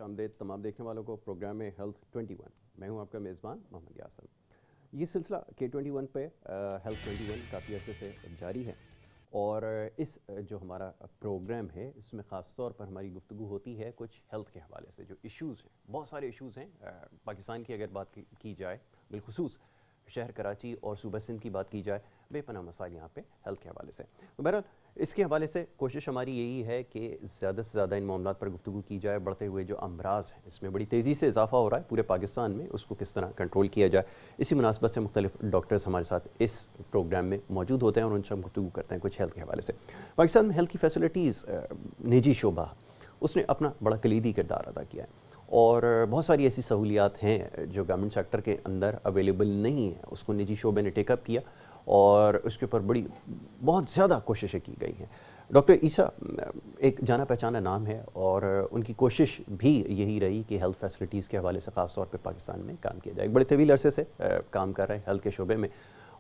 खुशामदीद तमाम देखने वालों को प्रोग्राम में हेल्थ 21। मैं हूं आपका मेज़बान मोहम्मद यासर। ये सिलसिला K21 पे हेल्थ 21 काफ़ी अर्से से जारी है और इस जो हमारा प्रोग्राम है इसमें ख़ास तौर पर हमारी गुफ्तगू होती है कुछ हेल्थ के हवाले से। जो इश्यूज़ हैं, बहुत सारे इश्यूज़ हैं। पाकिस्तान की अगर बात की जाए, बिलखुसूस शहर कराची और सूबा सिंध की बात की जाए, बेपनाह मसाइल यहाँ पे हेल्थ के हवाले से। तो बहरहाल इसके हवाले से कोशिश हमारी यही है कि ज़्यादा से ज़्यादा इन मामलात पर गुफ्तगू की जाए। बढ़ते हुए जो अमराज हैं, इसमें बड़ी तेज़ी से इजाफा हो रहा है पूरे पाकिस्तान में, उसको किस तरह कंट्रोल किया जाए। इसी मुनासबत से मुख्तलिफ डॉक्टर्स हमारे साथ इस प्रोग्राम में मौजूद होते हैं और उनसे हम गुफ्तगू करते हैं कुछ हेल्थ के हवाले से। पाकिस्तान में हेल्थ की फैसिलिटीज़, निजी शोबा उसने अपना बड़ा कलीदी किरदार अदा किया है और बहुत सारी ऐसी सहूलियात हैं जो गवर्नमेंट सेक्टर के अंदर अवेलेबल नहीं है, उसको निजी शोबे ने टेकअप किया और उसके ऊपर बहुत ज़्यादा कोशिशें की गई हैं। डॉक्टर ईसा एक जाना पहचाना नाम है और उनकी कोशिश भी यही रही कि हेल्थ फैसिलिटीज़ के हवाले से ख़ास तौर पे पाकिस्तान में काम किया जाए। बड़े तवील अरसे से काम कर रहे हैं हेल्थ के शोबे में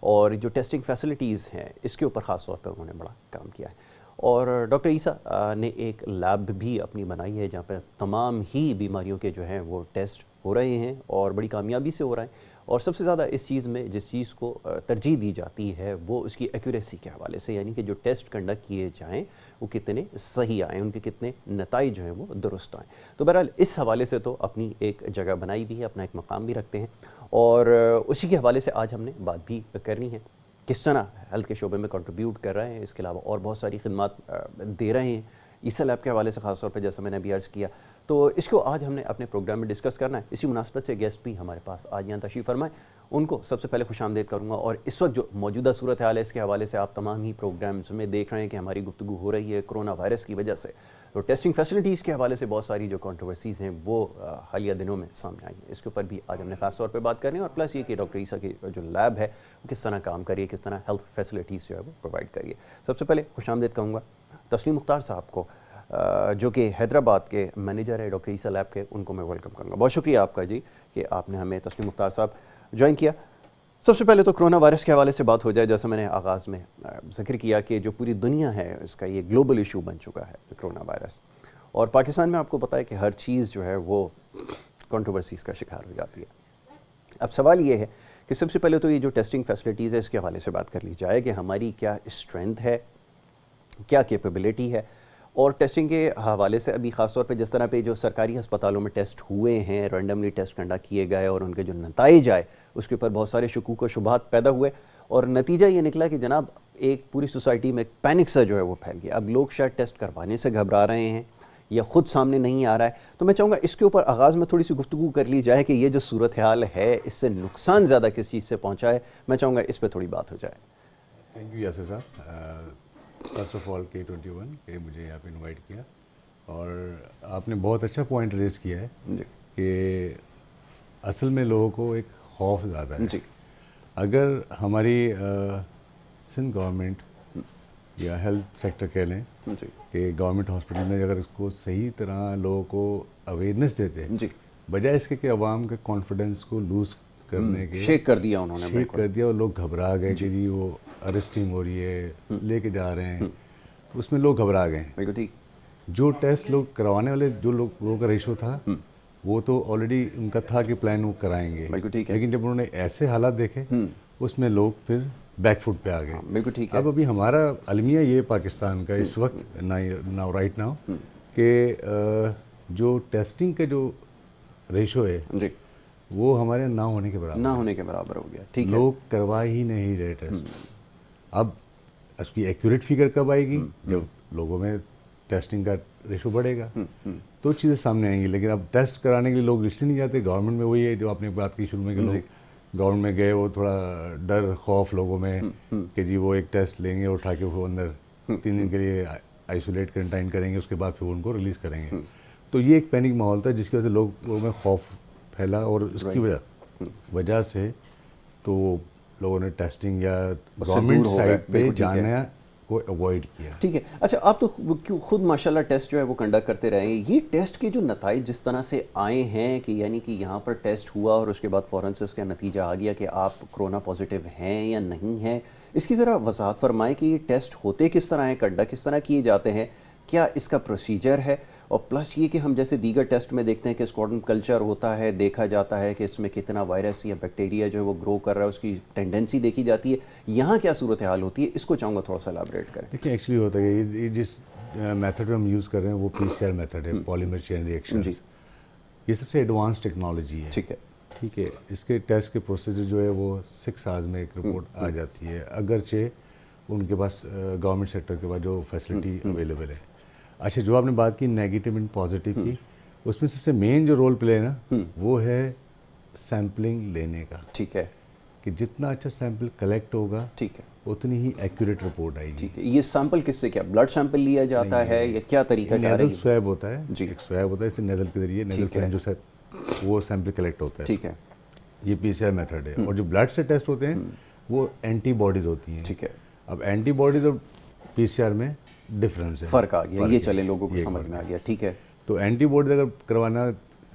और जो टेस्टिंग फैसिलिटीज़ हैं इसके ऊपर ख़ास तौर पर उन्होंने बड़ा काम किया है। और डॉक्टर ईसा ने एक लैब भी अपनी बनाई है जहाँ पर तमाम ही बीमारियों के जो हैं वो टेस्ट हो रहे हैं और बड़ी कामयाबी से हो रहे हैं। और सबसे ज़्यादा इस चीज़ में जिस चीज़ को तरजीह दी जाती है वो उसकी एक्यूरेसी के हवाले से, यानी कि जो टेस्ट कंडक्ट किए जाएँ वो कितने सही आएँ, उनके कितने नताइज जो हैं वो दुरुस्त आएँ। तो बहरहाल इस हवाले से तो अपनी एक जगह बनाई भी है, अपना एक मकाम भी रखते हैं और उसी के हवाले से आज हमने बात भी करनी है। किस तरह हेल्थ के शोबे में कंट्रीब्यूट कर रहे हैं, इसके अलावा और बहुत सारी खिदमत दे रहे हैं ईसा लैब के हवाले से ख़ास तौर पर, जैसा मैंने अभी अर्ज़ किया। तो इसको आज हमने अपने प्रोग्राम में डिस्कस करना है। इसी मुनासबत से गेस्ट भी हमारे पास आज यहाँ तशरीफ़ फरमाएँ, उनको सबसे पहले खुशामदीद करूँगा। और इस वक्त जो मौजूदा सूरत हाल है इसके हवाले से आप तमाम ही प्रोग्राम्स में देख रहे हैं कि हमारी गुफ्तगू हो रही है कोरोना वायरस की वजह से। तो टेस्टिंग फैसिलिटीज़ के हवाले से बहुत सारी जो कंट्रोवर्सीज़ हैं वो हालिया दिनों में सामने आई हैं। इसके ऊपर भी आज हमने ख़ास तौर पे बात करनी है और प्लस ये कि डॉक्टर ईसा की जो लैब है वो किस तरह काम करिए, किस तरह हेल्थ फैसिलिटीज़ जो है वो प्रोवाइड करिए। सबसे पहले खुशामदीद कहूँगा तस्लीम मुख्तार साहब को, जो कि हैदराबाद के मैनेजर है डॉक्टर ईसा लैब के, उनको मैं वेलकम करूँगा। बहुत शुक्रिया आपका जी कि आपने हमें तस्लीम मुख्तार साहब ज्वाइन किया। सबसे पहले तो कोरोना वायरस के हवाले से बात हो जाए। जैसा मैंने आगाज़ में जिक्र किया कि जो पूरी दुनिया है इसका ये ग्लोबल इशू बन चुका है कोरोना वायरस, और पाकिस्तान में आपको पता है कि हर चीज़ जो है वो कंट्रोवर्सीज़ का शिकार हो जाती है। अब सवाल ये है कि सबसे पहले तो ये जो टेस्टिंग फैसिलिटीज़ है इसके हवाले से बात कर ली जाए कि हमारी क्या स्ट्रेंथ है, क्या कैपेबिलिटी है। और टेस्टिंग के हवाले से अभी ख़ास तौर पे जिस तरह पे जो सरकारी अस्पतालों में टेस्ट हुए हैं, रैंडमली टेस्ट कंडक्ट किए गए और उनके जो नताइज आए उसके ऊपर बहुत सारे शकूक व शुबहात पैदा हुए और नतीजा ये निकला कि जनाब एक पूरी सोसाइटी में पैनिक सा जो है वो फैल गया। अब लोग शायद टेस्ट करवाने से घबरा रहे हैं या ख़ुद सामने नहीं आ रहा है। तो मैं चाहूँगा इसके ऊपर आगाज़ में थोड़ी सी गुफ्तगू कर ली जाए कि ये जो सूरत हाल है इससे नुकसान ज़्यादा किस चीज़ से पहुँचा है। मैं चाहूँगा इस पर थोड़ी बात हो जाए। थैंक यू यासर साहब। फर्स्ट ऑफ ऑल K21 के मुझे यहाँ पे इनवाइट किया और आपने बहुत अच्छा पॉइंट रेज़ किया है कि असल में लोगों को एक खौफ ज़्यादा है जी। अगर हमारी सिंध गवर्नमेंट या हेल्थ सेक्टर कह लें कि गवर्नमेंट हॉस्पिटल में अगर इसको सही तरह लोगों को अवेयरनेस देते हैं, बजाय इसके कि अवाम के कॉन्फिडेंस को लूज़ करने के शेक कर दिया उन्होंने, शेक कर दिया और लोग घबरा गए कि जी वो अरेस्टिंग हो रही है, लेके जा रहे हैं, उसमें लोग घबरा गए। बिल्कुल ठीक। जो टेस्ट लोग करवाने वाले जो लोगों का रेशो था वो तो ऑलरेडी उनका था कि प्लान वो कराएंगे, बिल्कुल ठीक है। लेकिन जब उन्होंने ऐसे हालात देखे उसमें लोग फिर बैकफुट पे आ गए। बिल्कुल ठीक है। अब अभी हमारा अलमिया ये पाकिस्तान का इस वक्त नाउ राइट नाउ कि जो टेस्टिंग के जो रेशो है जी वो हमारे ना होने के बराबर हो गया। ठीक है, लोग करवा ही नहीं रहे टेस्ट। अब उसकी एक्यूरेट फिगर कब आएगी? जब लोगों में टेस्टिंग का रेशो बढ़ेगा तो चीज़ें सामने आएंगी। लेकिन अब टेस्ट कराने के लिए लोग इसलिए नहीं जाते। गवर्नमेंट में वही है जो आपने बात की शुरू में कि लोग गवर्नमेंट में गए, वो थोड़ा डर खौफ लोगों में कि जी वो एक टेस्ट लेंगे उठा के वो अंदर 3 दिन के लिए आइसोलेट क्वारंटाइन करेंगे, उसके बाद फिर उनको रिलीज़ करेंगे। तो ये एक पैनिक माहौल था जिसकी वजह से लोगों में खौफ फैला और इसकी वजह से तो लोगों ने टेस्टिंग या गवर्नमेंट साइड पे जाना को अवॉइड किया। ठीक है। अच्छा, आप तो खुद माशाल्लाह टेस्ट जो है वो कंडक्ट करते रहे हैं। ये टेस्ट के जो नताइज जिस तरह से आए हैं कि यानी कि यहाँ पर टेस्ट हुआ और उसके बाद फ़ौरन से उसका नतीजा आ गया कि आप कोरोना पॉजिटिव हैं या नहीं हैं, इसकी ज़रा वजाहत फरमाएं कि ये टेस्ट होते किस तरह हैं, कंडक्ट किस तरह किए जाते हैं, क्या इसका प्रोसीजर है और प्लस ये कि हम जैसे दीगर टेस्ट में देखते हैं कि स्कॉटम कल्चर होता है, देखा जाता है कि इसमें कितना वायरस या बैक्टीरिया जो है वो ग्रो कर रहा है, उसकी टेंडेंसी देखी जाती है। यहाँ क्या सूरत हाल होती है, इसको चाहूँगा थोड़ा सा एलैबोरेट करें। देखिए एक्चुअली होता है ये जिस मेथड हम यूज़ कर रहे हैं वो PCR मेथड है, पॉलीमर चेन रिएक्शन। ये सबसे एडवांस टेक्नोलॉजी है। ठीक है, इसके टेस्ट के प्रोसीजर जो है वो 6 आवर्स में एक रिपोर्ट आ जाती है, अगरचे उनके पास गवर्नमेंट सेक्टर के पास जो फैसिलिटी अवेलेबल है। अच्छा, जो आपने बात की नेगेटिव एंड पॉजिटिव की, उसमें सबसे मेन जो रोल प्ले है ना वो है सैम्पलिंग लेने का। ठीक है, कि जितना अच्छा सैंपल कलेक्ट होगा, ठीक है, उतनी ही एक्यूरेट रिपोर्ट आएगी। ठीक है, ये सैंपल किससे, क्या ब्लड सैंपल लिया जाता है या क्या तरीका? नेजल स्वैब होता है जी, एक स्वैब होता है, इससे नेजल के जरिए नेजल जो वो सैंपल कलेक्ट होता है। ठीक है, ये PCR मेथड है। और जो ब्लड से टेस्ट होते हैं वो एंटीबॉडीज होती हैं। ठीक है, अब एंटीबॉडीज और PCR में डिफरेंस है, फ़र्क आ गया, ये चले लोगों को समझ में आ गया। ठीक है, तो एंटीबॉडीज अगर करवाना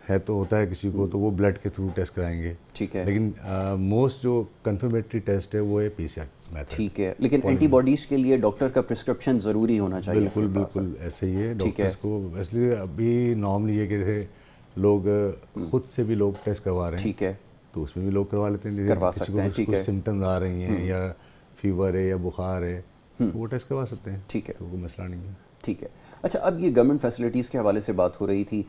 है तो होता है किसी को तो वो ब्लड के थ्रू टेस्ट कराएंगे। ठीक है, लेकिन मोस्ट जो कंफर्मेटरी टेस्ट है वो है PCR मेथड। ठीक है, लेकिन एंटीबॉडीज के लिए डॉक्टर का प्रिस्क्रिप्शन ज़रूरी होना चाहिए। बिल्कुल बिल्कुल ऐसे ही है। डॉक्टर्स को इसलिए अभी नॉर्मली ये कि लोग खुद से भी लोग टेस्ट करवा रहे हैं। ठीक है, तो उसमें भी लोग करवा लेते हैं, करवा सकते हैं। ठीक है, सिम्टम्स आ रही हैं या फीवर है या बुखार है तो वो टेस्ट करवा सकते हैं। ठीक है, तो कोई मसला नहीं है। ठीक है। अच्छा, अब ये गवर्नमेंट फैसिलिटीज़ के हवाले से बात हो रही थी,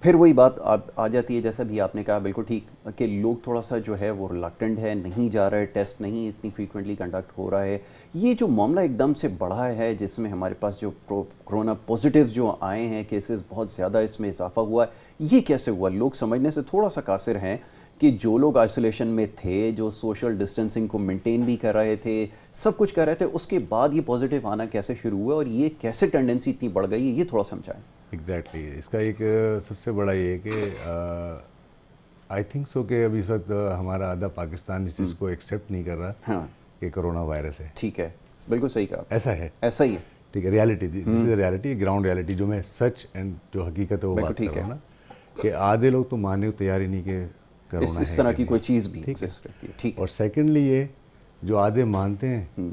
फिर वही बात आ जाती है जैसा भी आपने कहा, बिल्कुल ठीक, कि लोग थोड़ा सा जो है वो रिलक्टेंट है, नहीं जा रहा है, टेस्ट नहीं इतनी फ्रीक्वेंटली कंडक्ट हो रहा है। ये जो मामला एकदम से बढ़ा है जिसमें हमारे पास जो कोरोना पॉजिटिव जो आए हैं केसेस, बहुत ज़्यादा इसमें इजाफा हुआ है, ये कैसे हुआ? लोग समझने से थोड़ा सा कासिर हैं कि जो लोग आइसोलेशन में थे, जो सोशल डिस्टेंसिंग को मेंटेन भी कर रहे थे, सब कुछ कर रहे थे, उसके बाद ये पॉजिटिव आना कैसे शुरू हुआ और ये कैसे टेंडेंसी इतनी बढ़ गई है, ये थोड़ा समझाएं। एग्जैक्टली इसका एक सबसे बड़ा ये है कि आई थिंक सो कि अभी इस वक्त हमारा आधा पाकिस्तान इस चीज़ को एक्सेप्ट नहीं कर रहा। हाँ, कि कोरोना वायरस है। ठीक है, बिल्कुल सही कहा, ऐसा है, ऐसा ही है। ठीक है, reality, this is reality, ground reality जो मैं सच एंड जो हकीकत है वो बात कर रहा हूँ ना, कि आधे लोग तो मानने को तैयार ही नहीं कि कोरोना है, इस तरह की कोई चीज़ भी एग्जिस्ट करती है। ठीक है, और सेकेंडली ये जो आधे मानते हैं,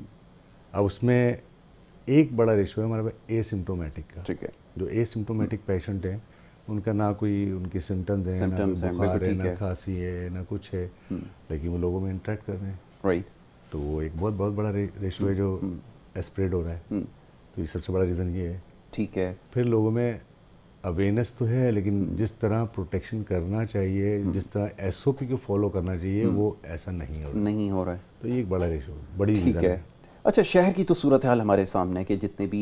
अब उसमें एक बड़ा रेशो है हमारे पास एसिम्प्टोमेटिक का। ठीक है, जो एसिम्प्टोमेटिक पेशेंट हैं उनका ना कोई उनके सिम्टम्स हैं, ना बुखार है, ना खांसी है, ना कुछ है, लेकिन वो लोगों में इंटरेक्ट कर रहे हैं। राइट, तो वो एक बहुत बड़ा रेशो है जो स्प्रेड हो रहा है। तो ये सबसे बड़ा रीज़न ये है। ठीक है, फिर लोगों में अवेयरनेस तो है, लेकिन जिस तरह प्रोटेक्शन करना चाहिए, जिस तरह SOP को फॉलो करना चाहिए, वो ऐसा नहीं हो रहा है। तो ये एक बड़ा रेशो, बड़ी रीज़न है। अच्छा, शहर की तो सूरत हाल हमारे सामने कि जितने भी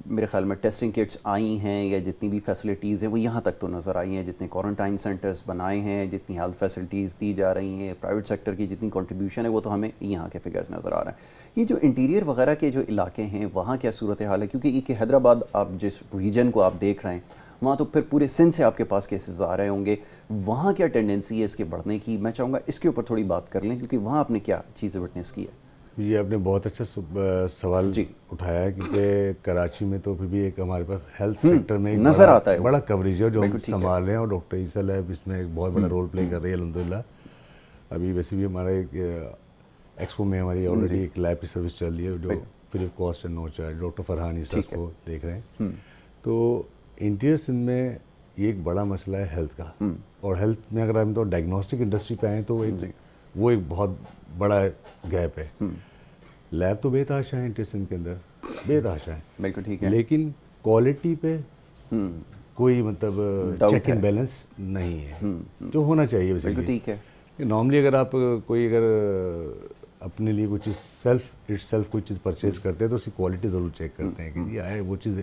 मेरे ख्याल में टेस्टिंग किट्स आई हैं या जितनी भी फैसिलिटीज़ हैं वो यहाँ तक तो नज़र आई हैं, जितने क्वारंटाइन सेंटर्स बनाए हैं, जितनी हेल्थ फैसिलिटीज़ दी जा रही हैं, प्राइवेट सेक्टर की जितनी कंट्रीब्यूशन है, वो तो हमें यहाँ के फिगर्स नज़र आ रहे हैं। ये जो इंटीरियर वगैरह के जो इलाके हैं वहाँ क्या सूरत हाल है? क्योंकि एक हैदराबाद आप जिस रीजन को आप देख रहे हैं वहाँ तो फिर पूरे सिंध से आपके पास केसेस आ रहे होंगे, वहाँ क्या टेंडेंसी है इसके बढ़ने की? मैं चाहूँगा इसके ऊपर थोड़ी बात कर लें, क्योंकि वहाँ आपने क्या चीज़ें विटनेस की है। ये आपने बहुत अच्छा सवाल उठाया है, क्योंकि कराची में तो फिर भी एक हमारे पास हेल्थ सेक्टर में एक नजर आता है, बड़ा कवरेज है जो हम संभाल रहे हैं, और डॉक्टर ईसा लैब इसमें एक बहुत बड़ा रोल प्ले कर रही है अल्हम्दुलिल्लाह। अभी वैसे भी हमारा एक एक्सपो में हमारी ऑलरेडी एक लैब की सर्विस चल रही है जो free of cost and no charge, doctor Farhan Isa को देख रहे हैं। तो इंटीरियर सिंध में ये एक बड़ा मसला है हेल्थ का, और हेल्थ में अगर हम तो डायग्नोस्टिक इंडस्ट्री पे आए तो वो एक बहुत बड़ा गैप है। लैब तो बेतहाशा है इंटीरियर सिंध के अंदर, बेतहाशा है, बिल्कुल ठीक है, लेकिन क्वालिटी पे कोई मतलब चेक एंड बैलेंस नहीं है जो होना चाहिए। बिल्कुल ठीक है। नॉर्मली अगर आप कोई अगर अपने लिए कोई चीज़ सेल्फ कोई चीज़ परचेज करते हैं तो उसकी क्वालिटी ज़रूर चेक करते हैं कि यार वो चीज़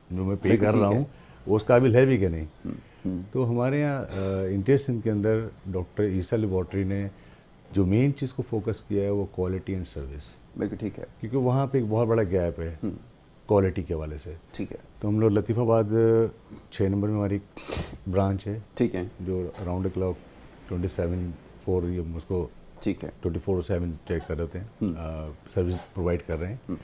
जो मैं पे कर रहा हूँ वो उस काबिल है भी कि नहीं। तो हमारे यहाँ इंटीरियर सिंध के अंदर डॉक्टर ईसा लेबॉर्ट्री ने जो मेन चीज़ को फोकस किया है वो क्वालिटी एंड सर्विस। बिल्कुल ठीक है, क्योंकि वहाँ पे एक बहुत बड़ा गैप है क्वालिटी के हवाले से। ठीक है, तो हम लोग लतीफ़ाबाद 6 नंबर में हमारी ब्रांच है, ठीक है, जो राउंड क्लॉक 24/4 उसको ठीक है 24/7 चेक कर रहे हैं, सर्विस प्रोवाइड कर रहे हैं।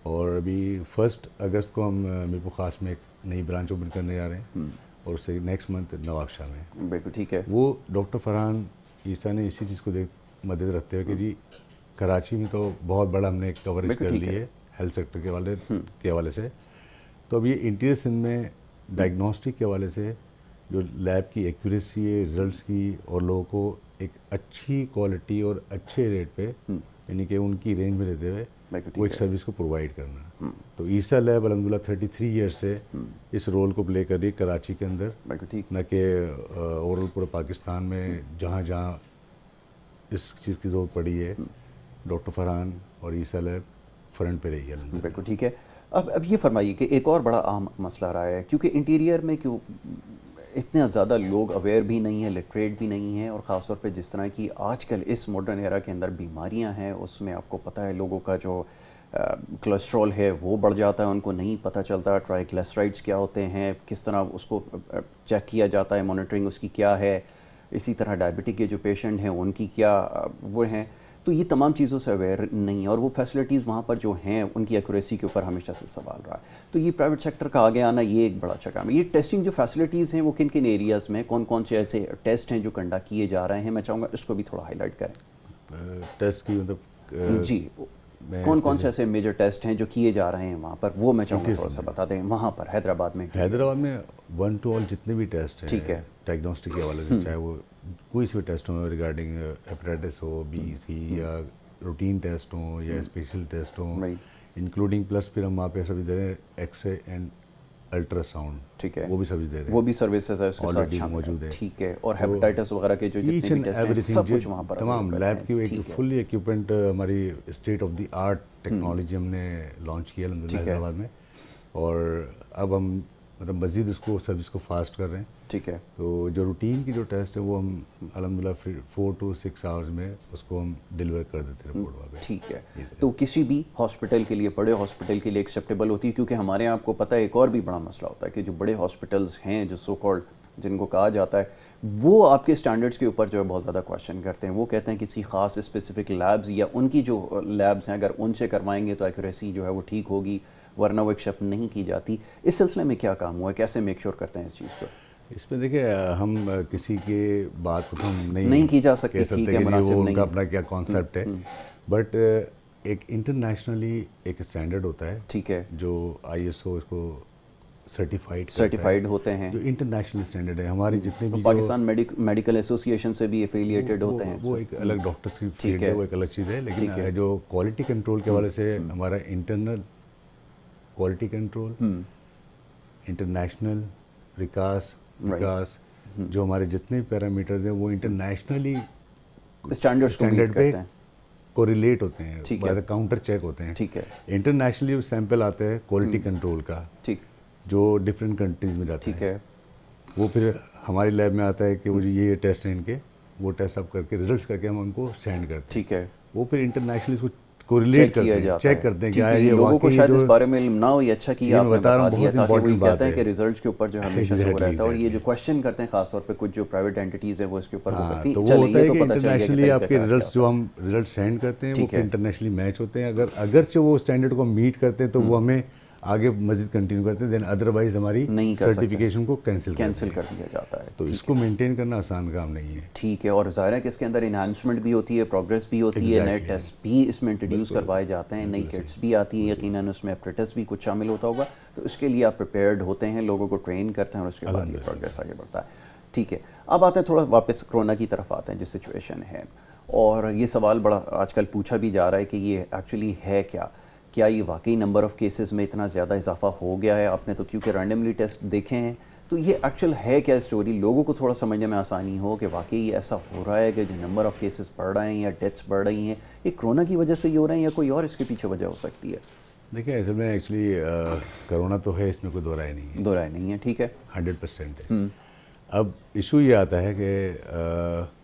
और अभी 1 अगस्त को हम मीरपुर खास में एक नई ब्रांच ओपन करने जा रहे हैं, और उससे नेक्स्ट मंथ नवाबशाह में। बिल्कुल ठीक है। वो डॉक्टर फरहान ईसा ने इसी चीज़ को मद्देनजर रखते हुए कि जी कराची में तो बहुत बड़ा हमने कवरेज कर ली है हेल्थ सेक्टर के हवाले से, तो अब ये इंटीरियर सिंध में डायग्नोस्टिक के हवाले से जो लैब की एक्यूरेसी है, रिजल्ट्स की, और लोगों को एक अच्छी क्वालिटी और अच्छे रेट पे, यानी कि उनकी रेंज में रहते हुए वो एक सर्विस को प्रोवाइड करना। तो ईसा लैब अल्हम्दुलिल्लाह 33 ईयर से इस रोल को प्ले कर रही है कराची के अंदर, न कि ओवरऑल पूरे पाकिस्तान में जहाँ जहाँ इस चीज़ की ज़रूरत पड़ी है, डॉक्टर फरहान और ईसा लैब फ्रंट पे रही है। बिल्कुल ठीक है। अब ये फरमाइए कि एक और बड़ा अहम मसला रहा है, क्योंकि इंटीरियर में क्यों इतने ज़्यादा लोग अवेयर भी नहीं हैं, लिटरेट भी नहीं हैं, और ख़ास तौर पे जिस तरह की आजकल इस मॉडर्न एरा के अंदर बीमारियां हैं, उसमें आपको पता है लोगों का जो कोलेस्ट्रॉल है वो बढ़ जाता है, उनको नहीं पता चलता ट्राइग्लिसराइड्स क्या होते हैं, किस तरह उसको चेक किया जाता है, मॉनिटरिंग उसकी क्या है, इसी तरह डायबिटिक के जो पेशेंट हैं उनकी क्या वो हैं, तो ये तमाम चीज़ों से अवेयर नहीं है, और वो फैसिलिटीज़ वहाँ पर जो हैं उनकी एक्यूरेसी के ऊपर हमेशा से सवाल रहा है। तो ये प्राइवेट सेक्टर का आगे आना ये एक बड़ा अच्छा काम है। ये टेस्टिंग जो फैसिलिटीज़ हैं वो किन किन एरियाज़ में, कौन कौन से ऐसे टेस्ट हैं जो कंडक्ट किए जा रहे हैं, मैं चाहूँगा इसको भी थोड़ा हाईलाइट करें। टेस्ट की मतलब जी, कौन कौन से ऐसे मेजर टेस्ट हैं जो किए जा रहे हैं वहाँ पर, वो मैं चाहूँगा थोड़ा सा बता दें। वहाँ पर हैदराबाद में 1 to all जितने भी टेस्ट हैं, ठीक है, डायग्नोस्टिक के हवाले से, चाहे वो कोई से भी टेस्ट हो रिगार्डिंग हेपेटाइटिस हो, BC, या रूटीन टेस्ट हो या स्पेशल टेस्ट हो, इंक्लूडिंग प्लस फिर हम वहाँ पे सर्विस दे रहे हैं एक्सरे एंड अल्ट्रासाउंड, ठीक है, वो भी सर्विस दे रहे हैं, वो भी सर्विसेज है उसके साथ मौजूद है, ठीक है, और हेपेटाइटिस वगैरह के जो जितने भी टेस्ट हैं सब कुछ वहाँ पर तमाम लैब की एक फुल्ली इक्विपमेंट हमारी state of the art technology हमने लॉन्च किया अल्हम्दुलिल्लाह हैदराबाद में, और अब हम मतलब मज़ीद उसको सर्विस को फास्ट कर रहे हैं, ठीक है। तो जो रूटीन की जो टेस्ट है वो हम अल्हम्दुलिल्लाह 4 to 6 आवर्स में उसको हम डिलीवर कर देते हैं रिपोर्ट वहाँ पे, ठीक है। तो किसी भी हॉस्पिटल के लिए, बड़े हॉस्पिटल के लिए एक्सेप्टेबल होती है, क्योंकि हमारे यहाँ आपको पता है एक और भी बड़ा मसला होता है कि जो बड़े हॉस्पिटल्स हैं, जो सो कॉल्ड जिनको कहा जाता है, वो आपके स्टैंडर्ड्स के ऊपर जो है बहुत ज़्यादा क्वेश्चन करते हैं। वो कहते हैं किसी ख़ास स्पेसिफिक लैब्स या उनकी जो लैब्स हैं अगर उनसे करवाएंगे तो एक्यूरेसी जो है वो ठीक होगी, वरना वो एक्सेप्ट नहीं की जाती। इस सिलसिले में क्या काम हुआ है, कैसे मेक श्योर करते हैं इस चीज़ को? इसमें देखिए हम किसी के बात को तो हम नहीं की जा सकती, ठीक है, वो उनका अपना क्या कॉन्सेप्ट है, बट एक इंटरनेशनली एक स्टैंडर्ड होता है, ठीक है, जो ISO इसको सर्टिफाइड होते हैं, जो इंटरनेशनल स्टैंडर्ड है। हमारे जितने भी पाकिस्तान मेडिकल एसोसिएशन से भी एफिलिएटेड होते हैं, वो एक अलग डॉक्टर्स की फील्ड है, वो एक अलग चीज़ है, लेकिन जो क्वालिटी कंट्रोल के हवाले से हमारा इंटरनल क्वालिटी कंट्रोल, इंटरनेशनल विकास, जो हमारे जितने पैरामीटर्स हैं वो इंटरनेशनली स्टैंडर्ड पे कोरिलेट होते हैं, बाय काउंटर चेक होते हैं, ठीक है। इंटरनेशनली सैंपल आते हैं क्वालिटी कंट्रोल का, ठीक, जो डिफरेंट कंट्रीज में जाता है, ठीक है, वो फिर हमारी लैब में आता है कि वो ये टेस्ट हैं इनके, वो टेस्ट आप करके रिजल्ट्स करके हम उनको सेंड करते हैं, ठीक है, वो फिर इंटरनेशनली इसको कोरिलेट करते हैं, चेक करते हैं कि ये लोगों को शायद इस बारे में ना हो, ये अच्छा किया आपने बता दिया, ताकि वो कहते हैं कि रिजल्ट्स के ऊपर जो हमेशा से रहता है, और ये जो क्वेश्चन करते हैं खासतौर पे कुछ जो प्राइवेट एंटिटीज है वो इसके ऊपर वो करती हैं, तो वो होता है कि इंटरनेशनली आपके रिजल्ट्स जो हम रिजल्ट सेंड करते हैं वो इंटरनेशनली मैच होते हैं, अगरचे वो स्टैंडर्ड को मीट करते हैं तो वो हमें आगे मजीद कंटिन्यू करते हैं, देन अदरवाइज हमारी सर्टिफिकेशन को कैंसिल कर दिया जाता है। तो इसको मेंटेन करना आसान काम नहीं है, ठीक है, और ज़ाहिर है कि इसके अंदर इन्हांसमेंट भी होती है, प्रोग्रेस भी होती है, नए टेस्ट भी इसमें इंट्रोड्यूस करवाए जाते हैं, नई किट्स भी आती हैं, यकीनन उसमें एप्रेटिस भी कुछ शामिल होता होगा, तो इसके लिए आप प्रिपेयर्ड होते हैं, लोगों को ट्रेन करते हैं और उसके बाद ये प्रोग्रेस आगे बढ़ता है, ठीक है। अब आते हैं थोड़ा वापस कोरोना की तरफ आते हैं, जो सिचुएशन है, और ये सवाल बड़ा आजकल पूछा भी जा रहा है कि ये एक्चुअली है क्या ये वाकई नंबर ऑफ़ केसेस में इतना ज़्यादा इजाफा हो गया है? आपने तो क्योंकि रैंडमली टेस्ट देखे हैं, तो ये एक्चुअल है क्या स्टोरी, लोगों को थोड़ा समझने में आसानी हो कि वाकई ऐसा हो रहा है कि जो नंबर ऑफ़ केसेस बढ़ रहे हैं या डेथ्स बढ़ रही हैं, ये कोरोना की वजह से ही हो रहे हैं या कोई और इसके पीछे वजह हो सकती है? देखिए असल में एक्चुअली कोरोना तो है, इसमें कोई दो राय नहीं है, ठीक है, 100% है। अब इशू ये आता है कि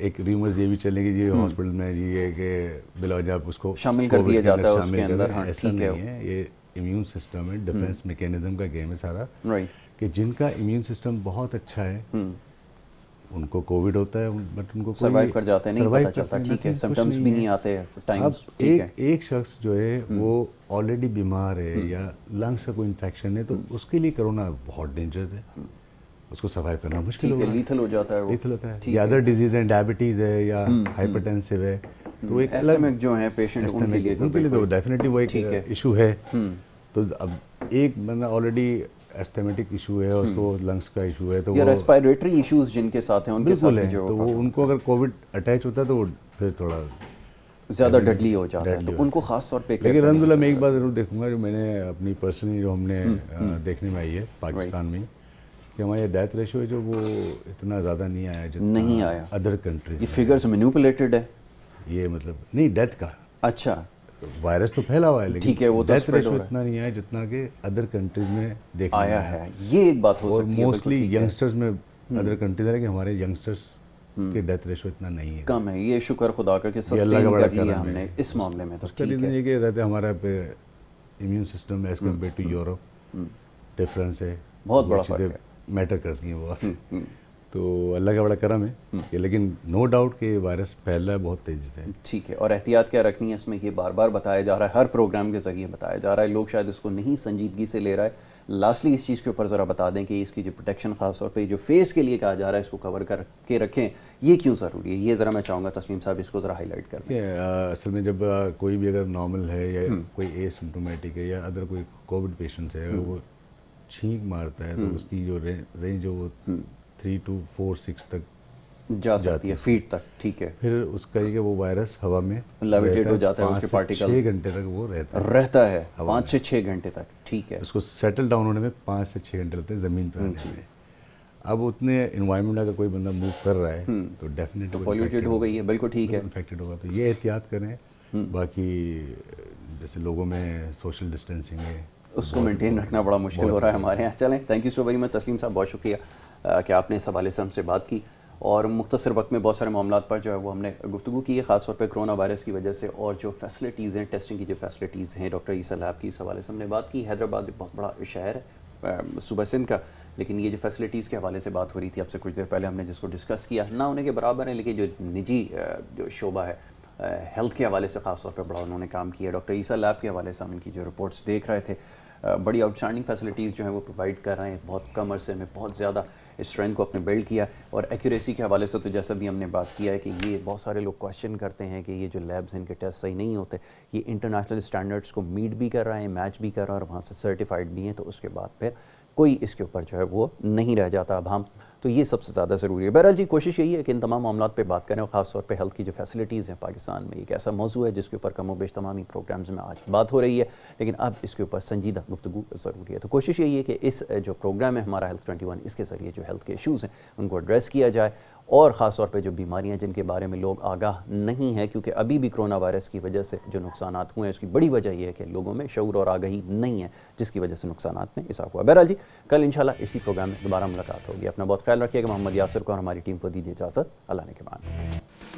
एक र्यूमर्स ये भी चले कि जी हॉस्पिटल में जी ये कि बिलवजह उसको शामिल कर दिया जाता है उसके अंदर, हाँ, ऐसा नहीं है, ये इम्यून सिस्टम है, डिफेंस मैकेनिज्म का गेम है सारा, कि जिनका इम्यून सिस्टम बहुत अच्छा है उनको कोविड होता है बट उनको सर्वाइव कर जाते हैं, नहीं पता चलता, ठीक है, सिम्टम्स भी नहीं आते टाइम्स। अब एक शख्स जो है वो ऑलरेडी बीमार है या लंग्स का कोई इन्फेक्शन है, तो उसके लिए कोरोना बहुत डेंजरस है, उसको सर्वाइव करना मुश्किल है, लीथल हो जाता है, लीथल होता है, या अदर डिजीज है, डायबिटीज है या हाइपरटेंसिव है, तो एक अलग जो है पेशेंट उनके लिए तो डेफिनेटली वो एक इशू है। तो अब एक बंदा ऑलरेडी एस्थेमेटिक इशू है, उसको लंग्स का इशू है, तो ये रेस्पिरेटरी इश्यूज जिनके साथ हैं उनके साथ है, तो वो उनको अगर कोविड अटैच होता है तो वो फिर थोड़ा ज़्यादा डेडली हो जाता है, तो उनको खास तौर पे। लेकिन अलहमदुलिल्लाह मैं एक बात जरूर देखूंगा, जो मैंने अपनी पर्सनली जो हमने देखने में आई है पाकिस्तान में, कि हमारे डेथ रेशियो जो वो इतना ज़्यादा नहीं आया जितना नहीं आया अदर कंट्रीज। ये फिगर्स मैनिपुलेटेड है, ये मतलब नहीं डेथ का। अच्छा, वायरस तो फैला हुआ है, लेकिन ठीक है, वो डेथ रेशियो इतना नहीं आया जितना कि अदर कंट्रीज में देखने आया है। ये एक बात हो सकती है, और मोस्टली यंगस्टर्स में अदर कंट्रीज है कि हमारे यंगस्टर्स के डेथ रेशियो इतना नहीं है, कम है। ये शुक्र खुदा का कि सस्टेन कर लिया हमने इस मामले में। तो उसका रीज़न ये कि रहते हमारा immune system as compare to Europe difference है, बहुत बड़ा फर्क है, मैटर करती हैं बहुत। तो अल्लाह का बड़ा करम है कि, लेकिन नो डाउट कि वायरस फैल रहा है बहुत तेज़ी से। ठीक है, और एहतियात क्या रखनी है इसमें, ये बार बार बताया जा रहा है, हर प्रोग्राम के ज़रिए बताया जा रहा है, लोग शायद इसको नहीं संजीदगी से ले रहा है। लास्टली इस चीज़ के ऊपर ज़रा बता दें कि इसकी जो प्रोटेक्शन ख़ास तौर पे जो फेस के लिए कहा जा रहा है इसको कवर करके रखें, ये क्यों ज़रूरी है, ये ज़रा मैं चाहूँगा तस्लीम साहब इसको ज़रा हाईलाइट करें। असल में जब कोई भी अगर नॉर्मल है या कोई एसिम्प्टोमेटिक है या अदर कोई कोविड पेशेंट्स है, अगर वो छींक मारता है तो उसकी जो रेंज है वो 3 to 4 6 तक जा सकती है, फीट तक। ठीक है, फिर उसका ये कि वो वायरस हवा में लेविटेट हो जाता है, उसके पार्टिकल 6 घंटे तक वो रहता है 5 से 6 घंटे तक। ठीक है, उसको सेटल डाउन होने में 5 से 6 घंटे लगते हैं ज़मीन पर आने में। अब उतने इन्वायरमेंट अगर कोई बंदा मूव कर रहा है तो डेफिनेटली पॉल्यूटेड हो गई है, बिल्कुल ठीक है, इन्फेक्टेड होगा। तो ये एहतियात करें। बाकी जैसे लोगों में सोशल डिस्टेंसिंग है, उसको मेंटेन रखना बड़ा मुश्किल हो रहा है हमारे यहाँ। चलें, thank you so very much तस्लीम साहब, बहुत शुक्रिया कि आपने इस हवाले से हमसे बात की और मुख्तसर वक्त में बहुत सारे मामलात पर जो है वो हमने गुफ्तगू की है, ख़ासतौर पर कोरोना वायरस की वजह से। और जो फैसिलिटीज़ हैं, टेस्टिंग की जो फैसिलिटीज़ हैं, डॉक्टर ईसा लैब की, इस हवाले से हमने बात की। हैदराबाद एक बहुत बड़ा शहर है सूबा सिंध का, लेकिन ये जो फैसिलिटीज़ के हवाले से बात हो रही थी आपसे कुछ देर पहले हमने जिसको डिस्कस किया, ना होने के बराबर है, लेकिन जो निजी जो शोबा है हेल्थ के हवाले से ख़ास तौर पर बड़ा उन्होंने काम किया। डॉक्टर ईसा लैब के हवाले से हम उनकी जो रिपोर्ट्स देख रहे थे, बड़ी आउटस्टैंडिंग फैसिलिटीज़ जो हैं वो प्रोवाइड कर रहे हैं, बहुत कम अरसे में बहुत ज़्यादा स्ट्रेंथ को अपने बिल्ड किया। और एक्यूरेसी के हवाले से तो जैसा भी हमने बात किया है कि ये बहुत सारे लोग क्वेश्चन करते हैं कि ये जो लैब्स इनके टेस्ट सही नहीं होते, ये इंटरनेशनल स्टैंडर्ड्स को मीट भी कर रहे हैं, मैच भी कर रहा है और वहाँ से सर्टिफाइड भी हैं, तो उसके बाद फिर कोई इसके ऊपर जो है वो नहीं रह जाता अब हम, तो ये सबसे ज़्यादा ज़रूरी है। बहरहाल जी, कोशिश यही है कि इन तमाम मामलों पे बात करें और ख़ास तौर पे हेल्थ की जो फैसिलिटीज़ हैं पाकिस्तान में, एक ऐसा मौजू है जिसके ऊपर कमो बेश तमामी प्रोग्राम्स में आज बात हो रही है, लेकिन अब इसके ऊपर संजीदा गुफ्तगू ज़रूरी है। तो कोशिश यही है कि इस जो प्रोग्राम है हमारा हेल्थ 21, इसके ज़रिए जो हेल्थ के इशूज़ हैं उनको एड्रेस किया जाए और ख़ास तौर पे जो बीमारियां जिनके बारे में लोग आगाह नहीं हैं, क्योंकि अभी भी कोरोना वायरस की वजह से जो नुकसानात हुए हैं उसकी बड़ी वजह यह है कि लोगों में शऊर और आगाही नहीं है, जिसकी वजह से नुकसानात में इजाफा हुआ। बहरहाल जी, कल इंशाल्लाह इसी प्रोग्राम में दोबारा मुलाकात होगी। अपना बहुत ख्याल रखिएगा। मोहम्मद यासिर को और हमारी टीम को दीजिए इजाज़त। अल्लाह ने के बाद।